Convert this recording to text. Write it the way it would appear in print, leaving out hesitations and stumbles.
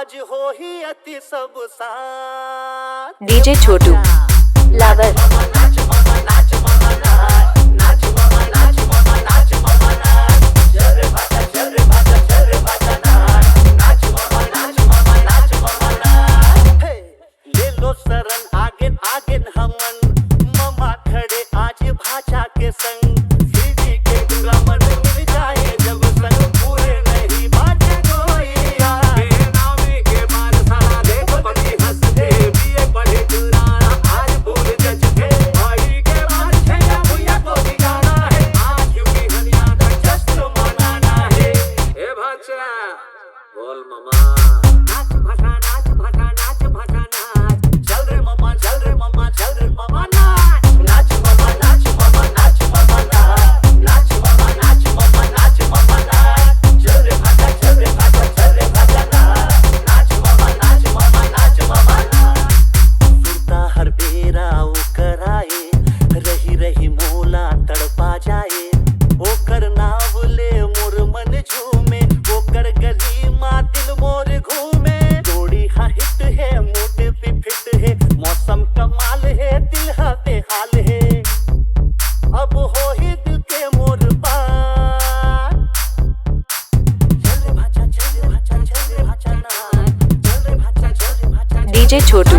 आज हो ही अति सब साथ। डीजे छोटू लावर नाच मामा नाच मामा नाच, नाच मामा नाच मामा नाच मामा नाच, चल रे भाचा चल रे भाचा चल रे भाचा नाच, नाच मामा नाच मामा नाच मामा नाच। हे ले लो शरण आगे आगे हमन, मामा खड़े आज भाचा के संग, सीधी के ग्रामर मिल जाए जब संग, पूरे नहीं बाटे कोई यार। नामी के बाद सारा देख पति हंस दे, बीए पढ़े चुराना आज भूल जज के, भाई के बाद छैया भुइया को दिखाना है, आज की हनिया का जश्न मनाना है। ए भाचा बोल मामा नाच भाषा नाच भाषा नाच भाषा नाच, चल रे मामा चल रे मामा चल रे मामा नाच, नाच मामा नाच मामा नाच मामा नाच, नाच मामा नाच मामा नाच मामा नाच, चल रे भाचा चल रे भाचा चल रे भाचा नाच, नाच मामा नाच मामा नाच मामा नाच। सुनता हर बेरा वो कराए, रही रही मोला तड़पा जाए, वो करना बोले मोर मन झूमे, वो कर गली माँ दिल मोर घूमे, जोड़ी हा हिट है मोटे पे फिट है, मौसम कमाल है दिल हा बेहाल है, अब हो ही दिल के मोर पार। चल रे भाचा चल रे भाचा चल रे भाचा नाच, चल रे भाचा चल रे भाचा डीजे छोटू